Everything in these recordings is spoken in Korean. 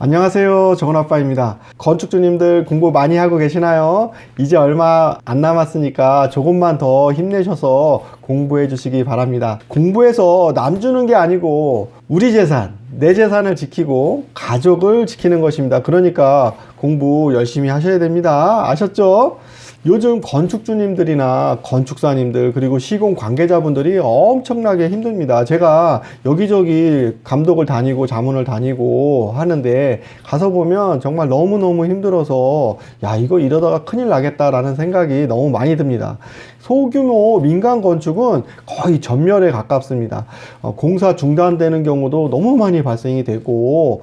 안녕하세요, 정은아빠입니다. 건축주님들 공부 많이 하고 계시나요? 이제 얼마 안 남았으니까 조금만 더 힘내셔서 공부해 주시기 바랍니다. 공부해서 남 주는 게 아니고 우리 재산, 내 재산을 지키고 가족을 지키는 것입니다. 그러니까 공부 열심히 하셔야 됩니다. 아셨죠? 요즘 건축주님들이나 건축사님들 그리고 시공 관계자분들이 엄청나게 힘듭니다. 제가 여기저기 감독을 다니고 자문을 다니고 하는데 가서 보면 정말 너무너무 힘들어서 야, 이거 이러다가 큰일 나겠다라는 생각이 너무 많이 듭니다. 소규모 민간 건축은 거의 전멸에 가깝습니다. 공사 중단되는 경우도 너무 많이 발생이 되고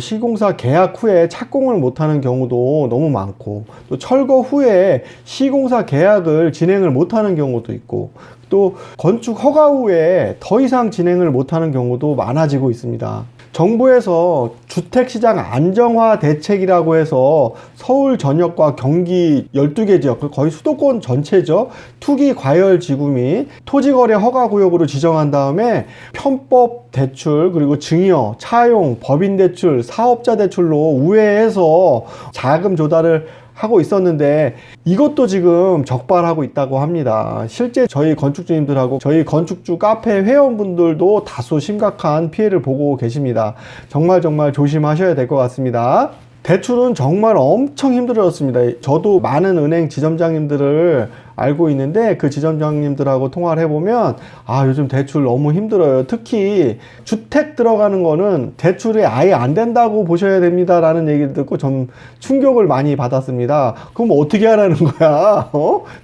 시공사 계약 후에 착공을 못하는 경우도 너무 많고, 또 철거 후에 시공사 계약을 진행을 못하는 경우도 있고, 또 건축 허가 후에 더 이상 진행을 못하는 경우도 많아지고 있습니다. 정부에서 주택시장 안정화 대책이라고 해서 서울 전역과 경기 12개 지역, 거의 수도권 전체죠. 투기 과열 지구 및 토지거래 허가구역으로 지정한 다음에 편법 대출, 그리고 증여, 차용, 법인 대출, 사업자 대출로 우회해서 자금 조달을 하고 있었는데 이것도 지금 적발하고 있다고 합니다. 실제 저희 건축주님들하고 저희 건축주 카페 회원분들도 다소 심각한 피해를 보고 계십니다. 정말 조심하셔야 될 것 같습니다. 대출은 정말 엄청 힘들었습니다. 저도 많은 은행 지점장님들을 알고 있는데 그 지점장님들하고 통화를 해보면 요즘 대출 너무 힘들어요. 특히 주택 들어가는 거는 대출이 아예 안 된다고 보셔야 됩니다 라는 얘기를 듣고 좀 충격을 많이 받았습니다. 그럼 어떻게 하라는 거야?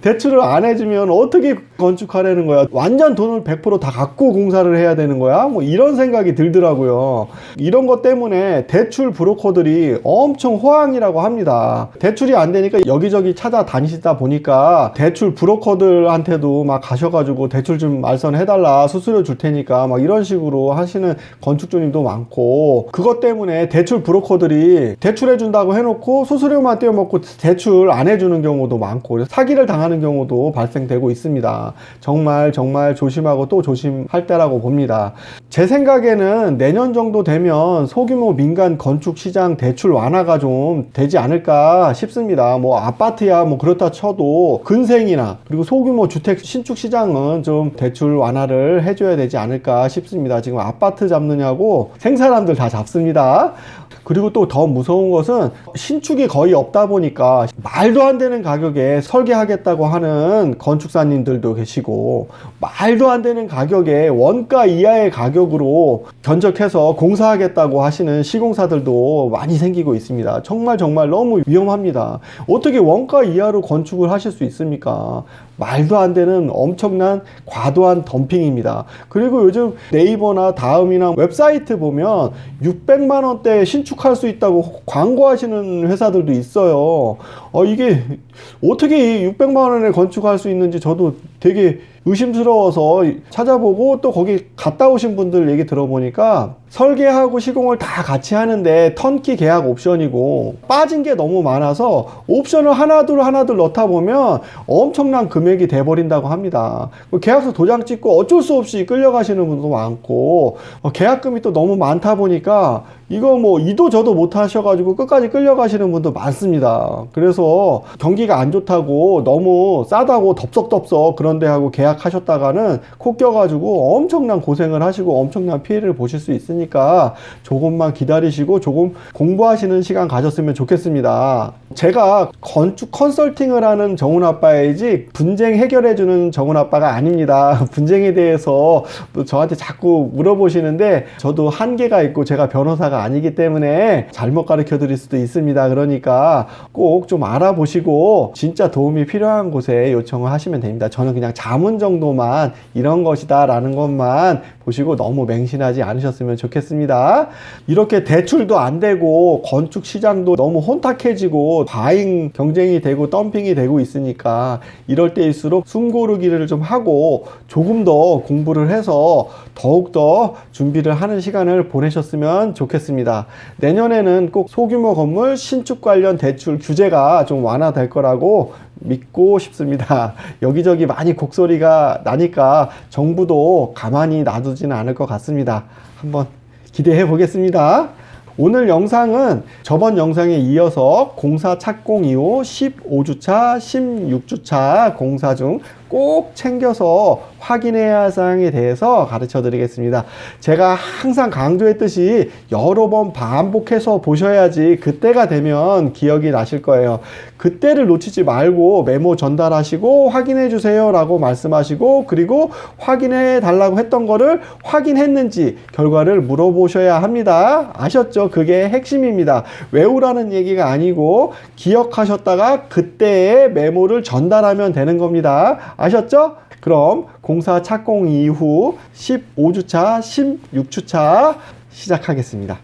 대출을 안 해주면 어떻게 건축하라는 거야? 완전 돈을 100% 다 갖고 공사를 해야 되는 거야? 뭐 이런 생각이 들더라고요. 이런 것 때문에 대출 브로커들이 엄청 호황이라고 합니다. 대출이 안 되니까 여기저기 찾아다니시다 보니까 대출 브로커들한테도 막 가셔가지고 대출 좀 알선해달라, 수수료 줄 테니까 막 이런 식으로 하시는 건축주님도 많고, 그것 때문에 대출 브로커들이 대출해준다고 해놓고 수수료만 떼어먹고 대출 안 해주는 경우도 많고 사기를 당하는 경우도 발생되고 있습니다. 정말 조심하고 또 조심할 때라고 봅니다. 제 생각에는 내년 정도 되면 소규모 민간 건축 시장 대출 완화가 좀 되지 않을까 싶습니다. 뭐 아파트야 뭐 그렇다 쳐도 근생이나 그리고 소규모 주택 신축 시장은 좀 대출 완화를 해줘야 되지 않을까 싶습니다. 지금 아파트 잡느냐고 생사람들 다 잡습니다. 그리고 또 더 무서운 것은 신축이 거의 없다 보니까 말도 안 되는 가격에 설계하겠다고 하는 건축사님들도 계시고, 말도 안 되는 가격에 원가 이하의 가격으로 견적해서 공사하겠다고 하시는 시공사들도 많이 생기고 있습니다. 정말 너무 위험합니다. 어떻게 원가 이하로 건축을 하실 수 있습니까? 말도 안 되는 엄청난 과도한 덤핑입니다. 그리고 요즘 네이버나 다음이나 웹사이트 보면 600만 원대에 신축할 수 있다고 광고하시는 회사들도 있어요. 이게 어떻게 600만 원에 건축할 수 있는지 저도 되게 의심스러워서 찾아보고, 또 거기 갔다 오신 분들 얘기 들어보니까 설계하고 시공을 다 같이 하는데 턴키 계약 옵션이고 빠진 게 너무 많아서 옵션을 하나둘 넣다 보면 엄청난 금액이 돼버린다고 합니다. 계약서 도장 찍고 어쩔 수 없이 끌려가시는 분도 많고, 계약금이 또 너무 많다 보니까 이거 뭐 이도 저도 못 하셔가지고 끝까지 끌려가시는 분도 많습니다. 그래서 경기가 안 좋다고 너무 싸다고 덥석덥석 그런데 하고 계약하셨다가는 코 껴가지고 엄청난 고생을 하시고 엄청난 피해를 보실 수 있으니까 조금만 기다리시고 조금 공부하시는 시간 가졌으면 좋겠습니다. 제가 건축 컨설팅을 하는 정은아빠이지 분쟁 해결해주는 정은아빠가 아닙니다. 분쟁에 대해서 또 저한테 자꾸 물어보시는데 저도 한계가 있고 제가 변호사가 아니기 때문에 잘못 가르쳐 드릴 수도 있습니다. 그러니까 꼭 좀 알아보시고 진짜 도움이 필요한 곳에 요청을 하시면 됩니다. 저는 그냥 자문 정도만 이런 것이다 라는 것만 보시고 너무 맹신하지 않으셨으면 좋겠습니다. 이렇게 대출도 안 되고 건축 시장도 너무 혼탁해지고 과잉 경쟁이 되고 덤핑이 되고 있으니까 이럴 때일수록 숨 고르기를 좀 하고 조금 더 공부를 해서 더욱더 준비를 하는 시간을 보내셨으면 좋겠습니다. 내년에는 꼭 소규모 건물 신축 관련 대출 규제가 좀 완화될 거라고 믿고 싶습니다. 여기저기 많이 곡소리가 나니까 정부도 가만히 놔두지는 않을 것 같습니다. 한번 기대해 보겠습니다. 오늘 영상은 저번 영상에 이어서 공사 착공 이후 15주차, 16주차 공사 중 꼭 챙겨서 확인해야 할 사항에 대해서 가르쳐 드리겠습니다. 제가 항상 강조했듯이 여러 번 반복해서 보셔야지 그때가 되면 기억이 나실 거예요. 그때를 놓치지 말고 메모 전달하시고 확인해 주세요 라고 말씀하시고, 그리고 확인해 달라고 했던 거를 확인했는지 결과를 물어보셔야 합니다. 아셨죠? 그게 핵심입니다. 외우라는 얘기가 아니고 기억하셨다가 그때의 메모를 전달하면 되는 겁니다. 아셨죠? 그럼 공사 착공 이후 15주차, 16주차 시작하겠습니다.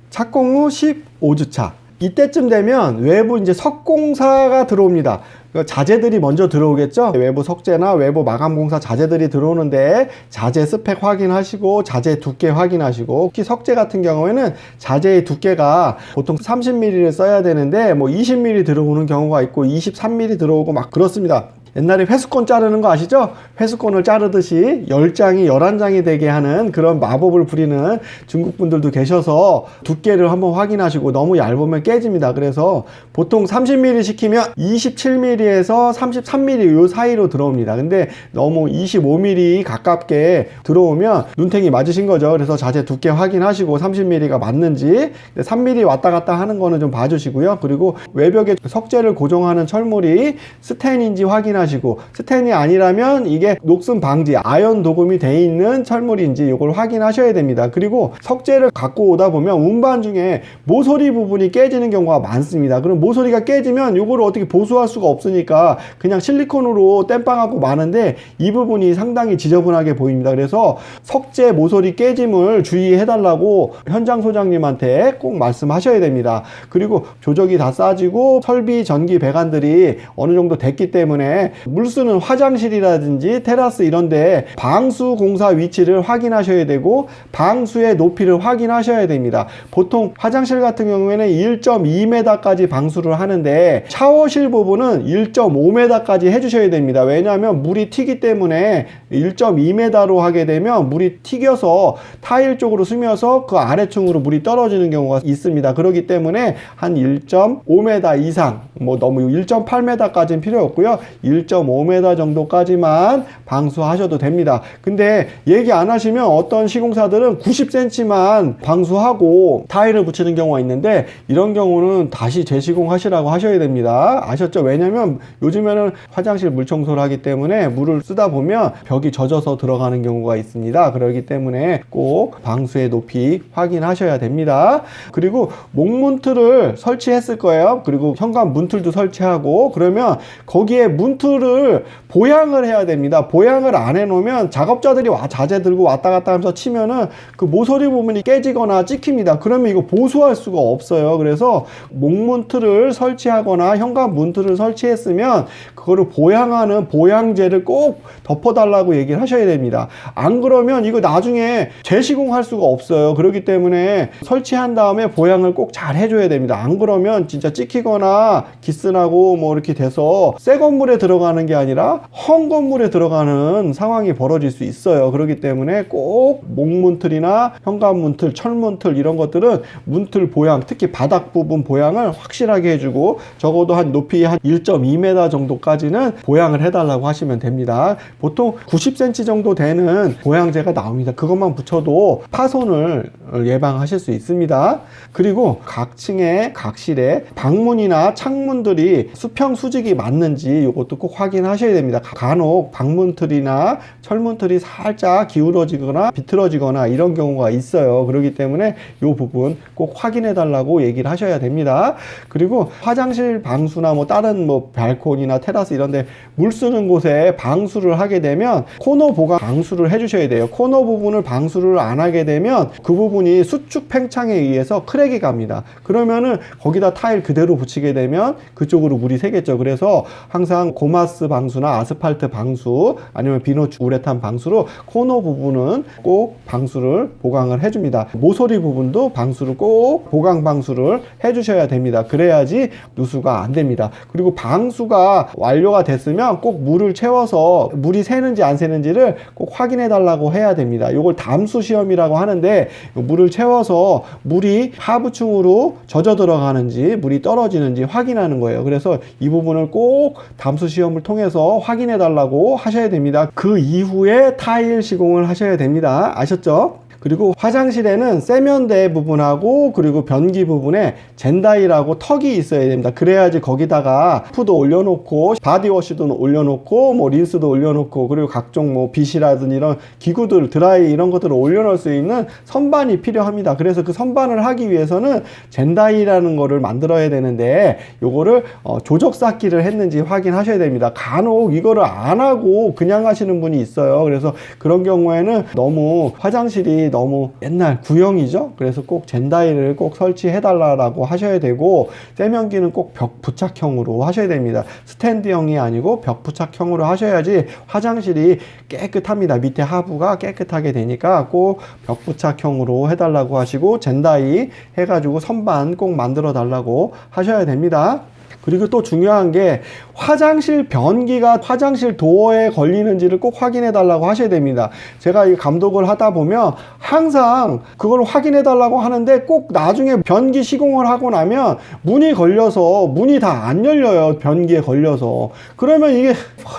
착공 후 15주차. 이때쯤 되면 외부 이제 석공사가 들어옵니다. 자재들이 먼저 들어오겠죠. 외부 석재나 외부 마감공사 자재들이 들어오는데 자재 스펙 확인하시고 자재 두께 확인하시고, 특히 석재 같은 경우에는 자재의 두께가 보통 30mm를 써야 되는데 뭐 20mm 들어오는 경우가 있고 23mm 들어오고 막 그렇습니다. 옛날에 회수권 자르는 거 아시죠? 회수권을 자르듯이 10장이 11장이 되게 하는 그런 마법을 부리는 중국 분들도 계셔서 두께를 한번 확인하시고, 너무 얇으면 깨집니다. 그래서 보통 30mm 시키면 27mm에서 33mm 요 사이로 들어옵니다. 근데 너무 25mm 가깝게 들어오면 눈탱이 맞으신 거죠. 그래서 자재 두께 확인하시고 30mm가 맞는지, 3mm 왔다 갔다 하는 거는 좀 봐주시고요. 그리고 외벽에 석재를 고정하는 철물이 스텐인지 확인하시고, 스텐이 아니라면 이게 녹슨 방지 아연 도금이 돼 있는 철물인지 이걸 확인하셔야 됩니다. 그리고 석재를 갖고 오다 보면 운반 중에 모서리 부분이 깨지는 경우가 많습니다. 그럼 모서리가 깨지면 이걸 어떻게 보수할 수가 없으니까 그냥 실리콘으로 땜빵하고 마는데 이 부분이 상당히 지저분하게 보입니다. 그래서 석재 모서리 깨짐을 주의해 달라고 현장 소장님한테 꼭 말씀하셔야 됩니다. 그리고 조적이 다 싸지고 설비 전기 배관들이 어느 정도 됐기 때문에 물 쓰는 화장실이라든지 테라스 이런데 방수 공사 위치를 확인하셔야 되고 방수의 높이를 확인하셔야 됩니다. 보통 화장실 같은 경우에는 1.2m까지 방수를 하는데 샤워실 부분은 1.5m까지 해주셔야 됩니다. 왜냐하면 물이 튀기 때문에 1.2m로 하게 되면 물이 튀겨서 타일 쪽으로 스며서 그 아래층으로 물이 떨어지는 경우가 있습니다. 그렇기 때문에 한 1.5m 이상, 뭐 너무 1.8m까지는 필요 없고요. 1.5m 정도까지만 방수하셔도 됩니다. 근데 얘기 안 하시면 어떤 시공사들은 90cm만 방수하고 타일을 붙이는 경우가 있는데 이런 경우는 다시 재시공하시라고 하셔야 됩니다. 아셨죠? 왜냐면 요즘에는 화장실 물 청소를 하기 때문에 물을 쓰다 보면 벽이 젖어서 들어가는 경우가 있습니다. 그렇기 때문에 꼭 방수의 높이 확인하셔야 됩니다. 그리고 목문틀을 설치했을 거예요. 그리고 현관 문틀도 설치하고, 그러면 거기에 문틀을 보양을 해야 됩니다. 보양을 안 해놓으면 작업자들이 자재 들고 왔다 갔다 하면서 치면은 그 모서리 부분이 깨지거나 찍힙니다. 그러면 이거 보수할 수가 없어요. 그래서 목문틀을 설치하거나 현관 문틀을 설치했으면 그거를 보양하는 보양제를 꼭 덮어달라고 얘기를 하셔야 됩니다. 안 그러면 이거 나중에 재시공할 수가 없어요. 그렇기 때문에 설치한 다음에 보양을 꼭 잘 해줘야 됩니다. 안 그러면 진짜 찍히거나 기스나고 뭐 이렇게 돼서 새 건물에 들어가는 게 아니라 헝 건물에 들어가는 상황이 벌어질 수 있어요. 그렇기 때문에 꼭 목문틀이나 현관문틀, 철문틀 이런 것들은 문틀 보양, 특히 바닥 부분 보양을 확실하게 해주고 적어도 한 높이 한 1.2m 정도까지는 보양을 해달라고 하시면 됩니다. 보통 90cm 정도 되는 보양제가 나옵니다. 그것만 붙여도 파손을 예방하실 수 있습니다. 그리고 각 층의 각 실에 방문이나 창문들이 수평 수직이 맞는지 이것도 꼭 확인하셔야 됩니다. 간혹 방문틀이나 철문틀이 살짝 기울어지거나 비틀어지거나 이런 경우가 있어요. 그렇기 때문에 이 부분 꼭 확인해 달라고 얘기를 하셔야 됩니다. 그리고 화장실 방수나 뭐 다른 뭐 발코니나 테라스 이런데 물 쓰는 곳에 방수를 하게 되면 코너 보강 방수를 해주셔야 돼요. 코너 부분을 방수를 안 하게 되면 그 부분이 수축 팽창에 의해서 크랙이 갑니다. 그러면은 거기다 타일 그대로 붙이게 되면 그쪽으로 물이 새겠죠. 그래서 항상 고마 노마스 방수나 아스팔트 방수 아니면 비노 우레탄 방수로 코너 부분은 꼭 방수를 보강을 해줍니다. 모서리 부분도 방수를 꼭 보강 방수를 해주셔야 됩니다. 그래야지 누수가 안 됩니다. 그리고 방수가 완료가 됐으면 꼭 물을 채워서 물이 새는지 안 새는지를 꼭 확인해 달라고 해야 됩니다. 이걸 담수 시험이라고 하는데 물을 채워서 물이 하부층으로 젖어 들어가는지 물이 떨어지는지 확인하는 거예요. 그래서 이 부분을 꼭 담수 시험을 통해서 확인해 달라고 하셔야 됩니다. 그 이후에 타일 시공을 하셔야 됩니다. 아셨죠? 그리고 화장실에는 세면대 부분하고 그리고 변기 부분에 젠다이라고 턱이 있어야 됩니다. 그래야지 거기다가 푸도 올려놓고 바디워시도 올려놓고 뭐 린스도 올려놓고 그리고 각종 뭐 빗이라든지 이런 기구들 드라이 이런 것들을 올려놓을 수 있는 선반이 필요합니다. 그래서 그 선반을 하기 위해서는 젠다이라는 거를 만들어야 되는데 요거를 조적 쌓기를 했는지 확인하셔야 됩니다. 간혹 이거를 안 하고 그냥 하시는 분이 있어요. 그래서 그런 경우에는 너무 화장실이 너무 옛날 구형이죠. 그래서 꼭 젠다이를 꼭 설치해 달라고 하셔야 되고 세면기는 꼭 벽 부착형으로 하셔야 됩니다. 스탠드형이 아니고 벽 부착형으로 하셔야지 화장실이 깨끗합니다. 밑에 하부가 깨끗하게 되니까 꼭 벽 부착형으로 해달라고 하시고 젠다이 해가지고 선반 꼭 만들어 달라고 하셔야 됩니다. 그리고 또 중요한 게 화장실 변기가 화장실 도어에 걸리는지를 꼭 확인해 달라고 하셔야 됩니다. 제가 이 감독을 하다 보면 항상 그걸 확인해 달라고 하는데 꼭 나중에 변기 시공을 하고 나면 문이 걸려서 문이 다 안 열려요. 변기에 걸려서. 그러면 이게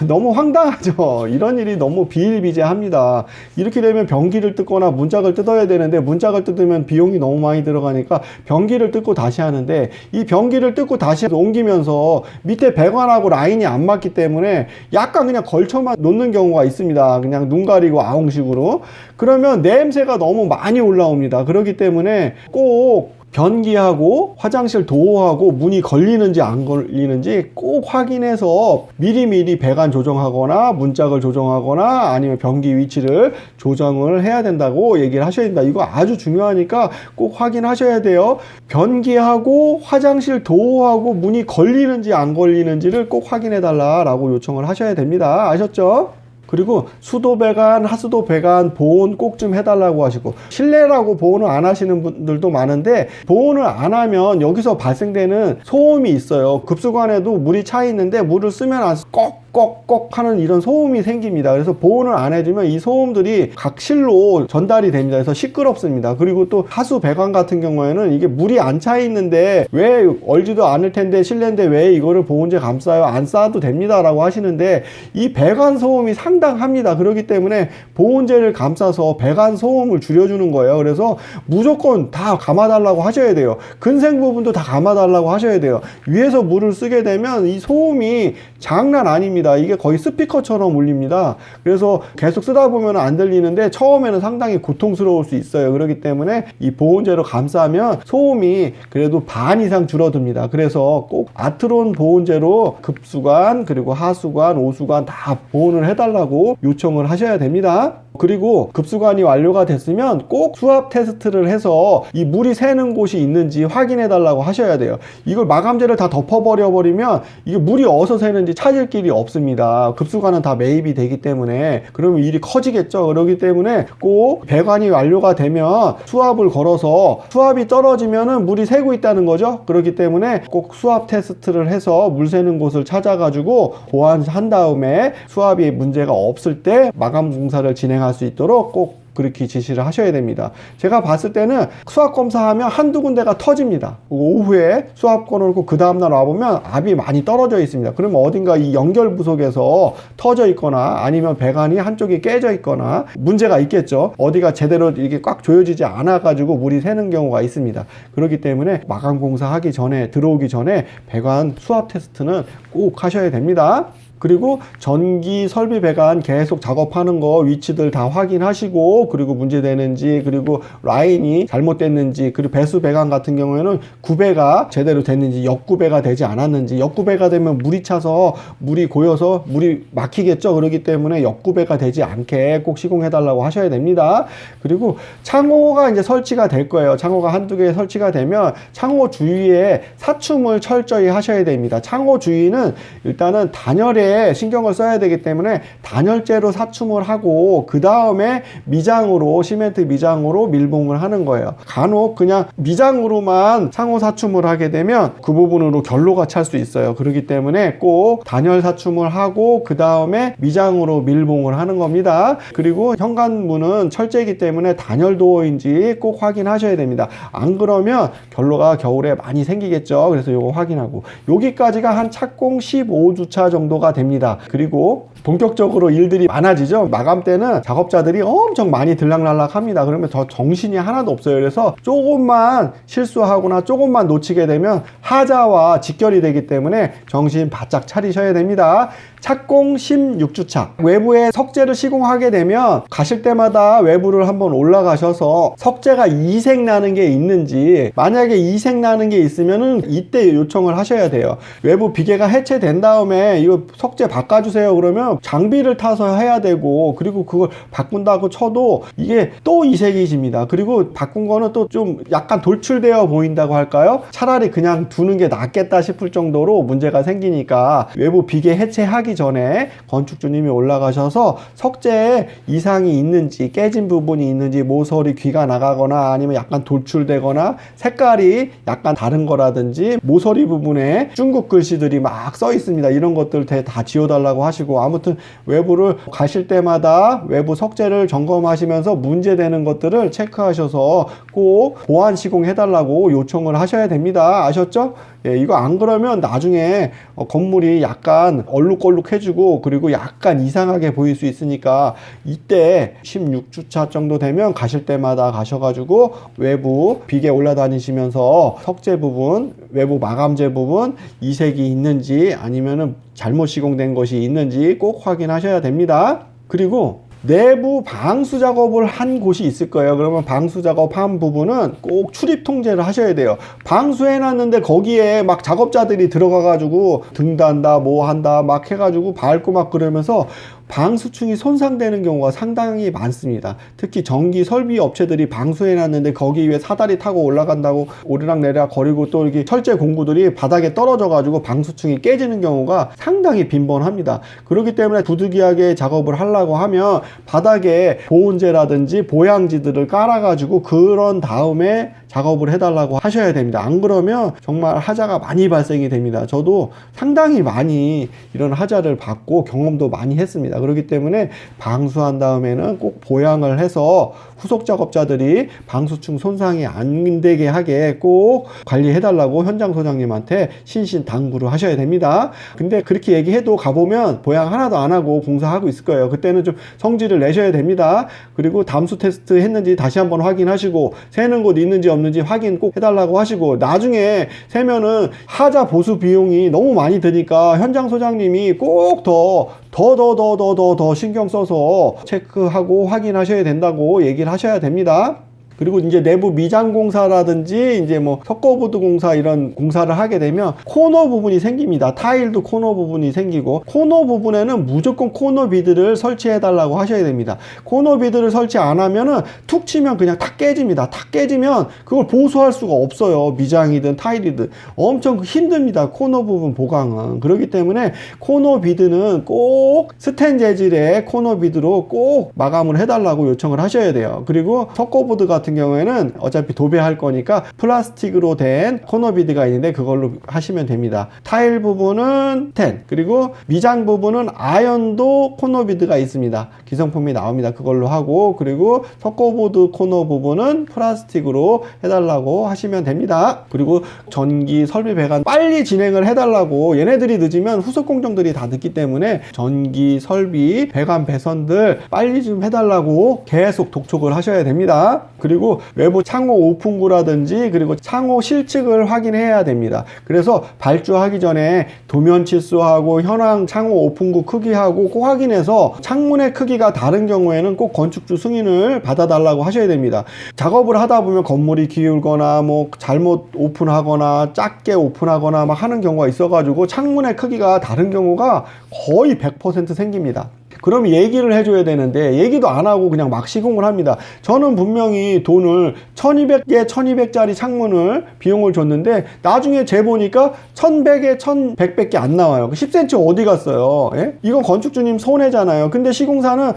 너무 황당하죠. 이런 일이 너무 비일비재합니다. 이렇게 되면 변기를 뜯거나 문짝을 뜯어야 되는데 문짝을 뜯으면 비용이 너무 많이 들어가니까 변기를 뜯고 다시 하는데 이 변기를 뜯고 다시 옮기면서 밑에 배관하고 라인이 안 맞기 때문에 약간 그냥 걸쳐만 놓는 경우가 있습니다. 그냥 눈 가리고 아웅식으로. 그러면 냄새가 너무 많이 올라옵니다. 그렇기 때문에 꼭 변기하고 화장실 도어하고 문이 걸리는지 안 걸리는지 꼭 확인해서 미리미리 배관 조정하거나 문짝을 조정하거나 아니면 변기 위치를 조정을 해야 된다고 얘기를 하셔야 된다. 이거 아주 중요하니까 꼭 확인하셔야 돼요. 변기하고 화장실 도어하고 문이 걸리는지 안 걸리는지를 꼭 확인해 달라고 요청을 하셔야 됩니다. 아셨죠? 그리고 수도 배관, 하수도 배관 보온 꼭 좀 해달라고 하시고 실내라고 보온을 안 하시는 분들도 많은데 보온을 안 하면 여기서 발생되는 소음이 있어요. 급수관에도 물이 차 있는데 물을 쓰면 안 꺽꺽꺽 하는 이런 소음이 생깁니다. 그래서 보온을 안 해주면 이 소음들이 각 실로 전달이 됩니다. 그래서 시끄럽습니다. 그리고 또 하수 배관 같은 경우에는 이게 물이 안 차 있는데 왜 얼지도 않을 텐데 실내인데 왜 이거를 보온제 감싸요? 안 싸도 됩니다 라고 하시는데 이 배관 소음이 상당합니다. 그렇기 때문에 보온제를 감싸서 배관 소음을 줄여주는 거예요. 그래서 무조건 다 감아달라고 하셔야 돼요. 근생 부분도 다 감아달라고 하셔야 돼요. 위에서 물을 쓰게 되면 이 소음이 장난 아닙니다. 이게 거의 스피커처럼 울립니다. 그래서 계속 쓰다 보면 안 들리는데 처음에는 상당히 고통스러울 수 있어요. 그렇기 때문에 이 보온제로 감싸면 소음이 그래도 반 이상 줄어듭니다. 그래서 꼭 아트론 보온제로 급수관 그리고 하수관, 오수관 다 보온을 해달라고 요청을 하셔야 됩니다. 그리고 급수관이 완료가 됐으면 꼭 수압 테스트를 해서 이 물이 새는 곳이 있는지 확인해 달라고 하셔야 돼요. 이걸 마감재를 다 덮어버려 버리면 이게 물이 어디서 새는지 찾을 길이 없습니다. 급수관은 다 매입이 되기 때문에 그러면 일이 커지겠죠. 그렇기 때문에 꼭 배관이 완료가 되면 수압을 걸어서 수압이 떨어지면은 물이 새고 있다는 거죠. 그렇기 때문에 꼭 수압 테스트를 해서 물 새는 곳을 찾아가지고 보완한 다음에 수압이 문제가 없을 때 마감 공사를 진행할 수 있도록 꼭 그렇게 지시를 하셔야 됩니다. 제가 봤을 때는 수압 검사하면 한두 군데가 터집니다. 오후에 수압 꺼놓고 그 다음날 와보면 압이 많이 떨어져 있습니다. 그러면 어딘가 이 연결 부속에서 터져 있거나 아니면 배관이 한쪽이 깨져 있거나 문제가 있겠죠. 어디가 제대로 이게 꽉 조여지지 않아 가지고 물이 새는 경우가 있습니다. 그렇기 때문에 마감 공사하기 전에 들어오기 전에 배관 수압 테스트는 꼭 하셔야 됩니다. 그리고 전기 설비 배관 계속 작업하는 거 위치들 다 확인하시고 그리고 문제되는지 그리고 라인이 잘못됐는지 그리고 배수 배관 같은 경우에는 구배가 제대로 됐는지 역구배가 되지 않았는지 역구배가 되면 물이 차서 물이 고여서 물이 막히겠죠. 그렇기 때문에 역구배가 되지 않게 꼭 시공해 달라고 하셔야 됩니다. 그리고 창호가 이제 설치가 될 거예요. 창호가 한두 개 설치가 되면 창호 주위에 사춤을 철저히 하셔야 됩니다. 창호 주위는 일단은 단열에 크게 신경을 써야 되기 때문에 단열재로 사춤을 하고 그 다음에 미장으로, 시멘트 미장으로 밀봉을 하는 거예요. 간혹 그냥 미장으로만 상호 사춤을 하게 되면 그 부분으로 결로가 찰 수 있어요. 그렇기 때문에 꼭 단열 사춤을 하고 그 다음에 미장으로 밀봉을 하는 겁니다. 그리고 현관문은 철제이기 때문에 단열 도어인지 꼭 확인하셔야 됩니다. 안 그러면 결로가 겨울에 많이 생기겠죠. 그래서 이거 확인하고, 여기까지가 한 착공 15주차 정도가 됩니다. 그리고 본격적으로 일들이 많아지죠. 마감 때는 작업자들이 엄청 많이 들락날락 합니다. 그러면 저 정신이 하나도 없어요. 그래서 조금만 실수하거나 조금만 놓치게 되면 하자와 직결이 되기 때문에 정신 바짝 차리셔야 됩니다. 착공 16주차, 외부에 석재를 시공하게 되면 가실 때마다 외부를 한번 올라가셔서 석재가 이색 나는 게 있는지, 만약에 이색 나는 게 있으면은 이때 요청을 하셔야 돼요. 외부 비계가 해체된 다음에 이거 석재 바꿔주세요 그러면 장비를 타서 해야 되고, 그리고 그걸 바꾼다고 쳐도 이게 또 이색이집니다. 그리고 바꾼 거는 또 좀 약간 돌출되어 보인다고 할까요? 차라리 그냥 두는 게 낫겠다 싶을 정도로 문제가 생기니까 외부 비계 해체하기 전에 건축주님이 올라가셔서 석재에 이상이 있는지, 깨진 부분이 있는지, 모서리 귀가 나가거나 아니면 약간 돌출되거나 색깔이 약간 다른 거라든지 모서리 부분에 중국 글씨들이 막 써 있습니다. 이런 것들 다 지워달라고 하시고, 아무튼 외부를 가실 때마다 외부 석재를 점검하시면서 문제되는 것들을 체크하셔서 꼭 보완 시공해달라고 요청을 하셔야 됩니다. 아셨죠? 예, 이거 안 그러면 나중에 건물이 약간 얼룩덜룩해지고 그리고 약간 이상하게 보일 수 있으니까 이때 16주차 정도 되면 가실 때마다 가셔가지고 외부 비계 올라다니시면서 석재 부분, 외부 마감재 부분 이색이 있는지 아니면은 잘못 시공된 것이 있는지 꼭 확인하셔야 됩니다. 그리고 내부 방수 작업을 한 곳이 있을 거예요. 그러면 방수 작업한 부분은 꼭 출입 통제를 하셔야 돼요. 방수해 놨는데 거기에 막 작업자들이 들어가 가지고 등단다 뭐 한다 막 해가지고 밟고 막 그러면서 방수층이 손상되는 경우가 상당히 많습니다. 특히 전기 설비 업체들이 방수해 놨는데 거기 위에 사다리 타고 올라간다고 오르락내리락 거리고 또 이렇게 철제 공구들이 바닥에 떨어져 가지고 방수층이 깨지는 경우가 상당히 빈번합니다. 그렇기 때문에 부득이하게 작업을 하려고 하면 바닥에 보온재라든지 보양지들을 깔아 가지고 그런 다음에 작업을 해달라고 하셔야 됩니다. 안 그러면 정말 하자가 많이 발생이 됩니다. 저도 상당히 많이 이런 하자를 받고 경험도 많이 했습니다. 그렇기 때문에 방수한 다음에는 꼭 보양을 해서 후속 작업자들이 방수층 손상이 안 되게 하게 꼭 관리해달라고 현장 소장님한테 신신당부를 하셔야 됩니다. 근데 그렇게 얘기해도 가보면 보양 하나도 안 하고 공사하고 있을 거예요. 그때는 좀 성질을 내셔야 됩니다. 그리고 담수 테스트 했는지 다시 한번 확인하시고, 새는 곳 있는지 없는지 확인 꼭 해달라고 하시고, 나중에 새면은 하자 보수 비용이 너무 많이 드니까 현장 소장님이 꼭 더 신경 써서 체크하고 확인하셔야 된다고 얘기를 하셔야 됩니다. 그리고 이제 내부 미장 공사라든지 이제 뭐 석고보드 공사 이런 공사를 하게 되면 코너 부분이 생깁니다. 타일도 코너 부분이 생기고, 코너 부분에는 무조건 코너 비드를 설치해 달라고 하셔야 됩니다. 코너 비드를 설치 안 하면은 툭 치면 그냥 탁 깨집니다. 탁 깨지면 그걸 보수할 수가 없어요. 미장이든 타일이든 엄청 힘듭니다. 코너 부분 보강은. 그렇기 때문에 코너 비드는 꼭 스텐 재질의 코너 비드로 꼭 마감을 해달라고 요청을 하셔야 돼요. 그리고 석고보드 같은 경우에는 어차피 도배할 거니까 플라스틱으로 된 코너 비드가 있는데 그걸로 하시면 됩니다. 타일 부분은 텐, 그리고 미장 부분은 아연도 코너 비드가 있습니다. 기성품이 나옵니다. 그걸로 하고, 그리고 석고보드 코너 부분은 플라스틱으로 해달라고 하시면 됩니다. 그리고 전기 설비 배관 빨리 진행을 해달라고, 얘네들이 늦으면 후속 공정들이 다 늦기 때문에 전기 설비 배관 배선들 빨리 좀 해달라고 계속 독촉을 하셔야 됩니다. 그리고 외부 창호 오픈구라든지 그리고 창호 실측을 확인해야 됩니다. 그래서 발주하기 전에 도면 치수하고 현황 창호 오픈구 크기하고 꼭 확인해서 창문의 크기가 다른 경우에는 꼭 건축주 승인을 받아달라고 하셔야 됩니다. 작업을 하다 보면 건물이 기울거나 뭐 잘못 오픈하거나 작게 오픈하거나 막 하는 경우가 있어가지고 창문의 크기가 다른 경우가 거의 100% 생깁니다. 그럼 얘기를 해줘야 되는데 얘기도 안 하고 그냥 막 시공을 합니다. 저는 분명히 돈을 1200개 1200짜리 창문을 비용을 줬는데 나중에 재보니까 1100에 1100밖에 안 나와요. 10cm 어디 갔어요? 예? 이건 건축주님 손해잖아요. 근데 시공사는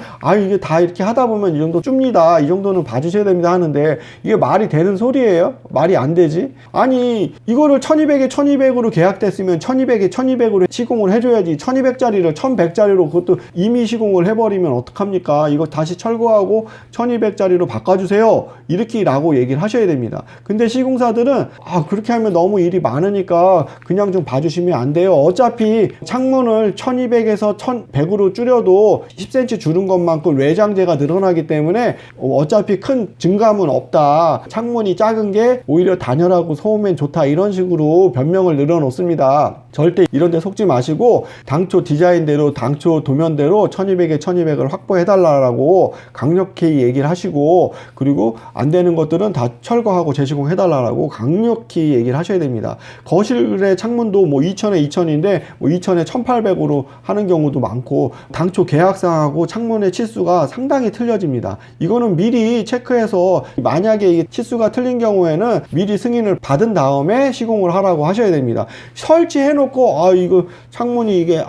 이게 다 이렇게 하다 보면 이 정도 줍니다, 이 정도는 봐주셔야 됩니다 하는데 이게 말이 되는 소리예요? 말이 안 되지. 아니 이거를 1200에 1200으로 계약됐으면 1200에 1200으로 시공을 해줘야지. 1200짜리를 1100짜리로 그것도 이미 시공을 해버리면 어떡합니까? 이거 다시 철거하고 1200짜리로 바꿔주세요, 이렇게 라고 얘기를 하셔야 됩니다. 근데 시공사들은 그렇게 하면 너무 일이 많으니까 그냥 좀 봐주시면 안 돼요. 어차피 창문을 1200에서 1100으로 줄여도 10cm 줄은 것만큼 외장재가 늘어나기 때문에 어차피 큰 증감은 없다, 창문이 작은 게 오히려 단열하고 소음엔 좋다, 이런 식으로 변명을 늘어놓습니다. 절대 이런 데 속지 마시고 당초 디자인대로 당초 도면대로 1200에 1200을 확보해 달라고 강력히 얘기를 하시고, 그리고 안 되는 것들은 다 철거하고 재시공해 달라고 강력히 얘기를 하셔야 됩니다. 거실의 창문도 뭐 2000에 2000인데 뭐 2000에 1800으로 하는 경우도 많고, 당초 계약상하고 창문의 치수가 상당히 틀려집니다. 이거는 미리 체크해서 만약에 이게 치수가 틀린 경우에는 미리 승인을 받은 다음에 시공을 하라고 하셔야 됩니다. 설치해 놓고 이거 창문이 이게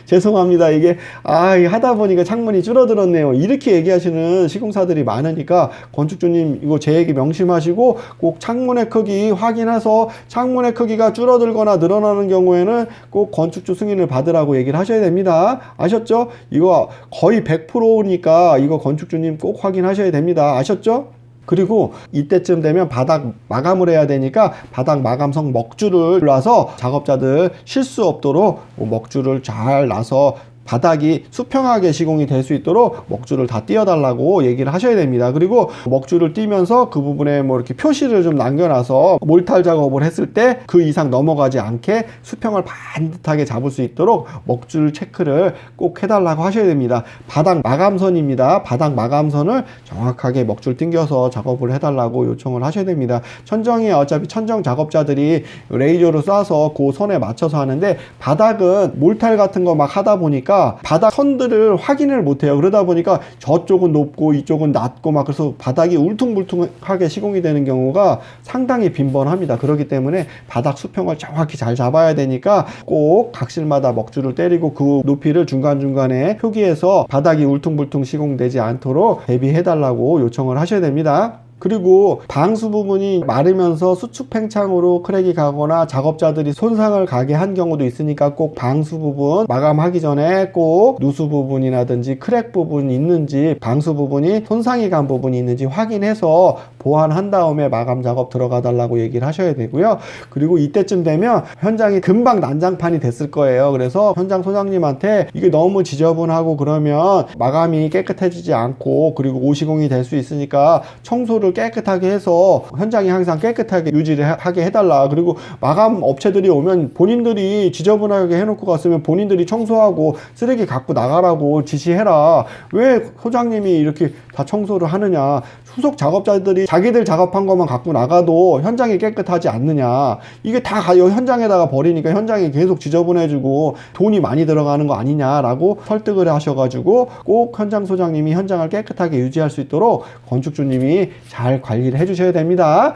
죄송합니다, 이게 하다 보니까 창문이 줄어들었네요, 이렇게 얘기하시는 시공사들이 많으니까 건축주님 이거 제 얘기 명심하시고 꼭 창문의 크기 확인해서 창문의 크기가 줄어들거나 늘어나는 경우에는 꼭 건축주 승인을 받으라고 얘기를 하셔야 됩니다. 아셨죠? 이거 거의 100%니까 이거 건축주님 꼭 확인하셔야 됩니다. 아셨죠? 그리고 이때쯤 되면 바닥 마감을 해야 되니까 바닥 마감성 먹줄을 놔서 작업자들 실수 없도록 먹줄을 잘 놔서 바닥이 수평하게 시공이 될 수 있도록 먹줄을 다 띄워달라고 얘기를 하셔야 됩니다. 그리고 먹줄을 띄면서 그 부분에 뭐 이렇게 표시를 좀 남겨놔서 몰탈 작업을 했을 때 그 이상 넘어가지 않게 수평을 반듯하게 잡을 수 있도록 먹줄 체크를 꼭 해달라고 하셔야 됩니다. 바닥 마감선입니다. 바닥 마감선을 정확하게 먹줄 땡겨서 작업을 해달라고 요청을 하셔야 됩니다. 천정이 어차피 천정 작업자들이 레이저로 쏴서 그 선에 맞춰서 하는데, 바닥은 몰탈 같은 거 막 하다 보니까 바닥 선들을 확인을 못해요. 그러다 보니까 저쪽은 높고 이쪽은 낮고 막 그래서 바닥이 울퉁불퉁하게 시공이 되는 경우가 상당히 빈번합니다. 그렇기 때문에 바닥 수평을 정확히 잘 잡아야 되니까 꼭 각실마다 먹줄을 때리고 그 높이를 중간중간에 표기해서 바닥이 울퉁불퉁 시공되지 않도록 대비해 달라고 요청을 하셔야 됩니다. 그리고 방수 부분이 마르면서 수축 팽창으로 크랙이 가거나 작업자들이 손상을 가게 한 경우도 있으니까 꼭 방수 부분 마감하기 전에 꼭 누수 부분이라든지 크랙 부분이 있는지, 방수 부분이 손상이 간 부분이 있는지 확인해서 보완한 다음에 마감 작업 들어가 달라고 얘기를 하셔야 되고요. 그리고 이때쯤 되면 현장이 금방 난장판이 됐을 거예요. 그래서 현장 소장님한테 이게 너무 지저분하고 그러면 마감이 깨끗해지지 않고 그리고 오시공이 될 수 있으니까 청소를 깨끗하게 해서 현장이 항상 깨끗하게 유지를 하게 해달라. 그리고 마감 업체들이 오면 본인들이 지저분하게 해놓고 갔으면 본인들이 청소하고 쓰레기 갖고 나가라고 지시해라. 왜 소장님이 이렇게 다 청소를 하느냐. 후속 작업자들이 자기들 작업한 것만 갖고 나가도 현장이 깨끗하지 않느냐. 이게 다 현장에다가 버리니까 현장이 계속 지저분해지고 돈이 많이 들어가는 거 아니냐라고 설득을 하셔가지고 꼭 현장 소장님이 현장을 깨끗하게 유지할 수 있도록 건축주님이 잘 관리를 해주셔야 됩니다.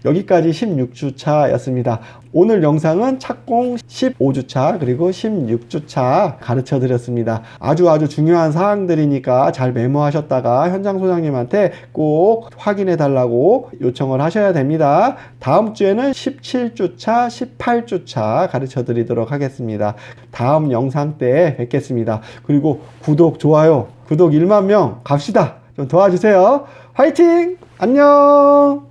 여기까지 16주차 였습니다. 오늘 영상은 착공 15주차 그리고 16주차 가르쳐 드렸습니다. 아주 중요한 사항들이니까 잘 메모하셨다가 현장 소장님한테 꼭 확인해 달라고 요청을 하셔야 됩니다. 다음 주에는 17주차 18주차 가르쳐 드리도록 하겠습니다. 다음 영상 때 뵙겠습니다. 그리고 구독, 좋아요, 구독 1만 명 갑시다. 좀 도와주세요. 화이팅! 안녕!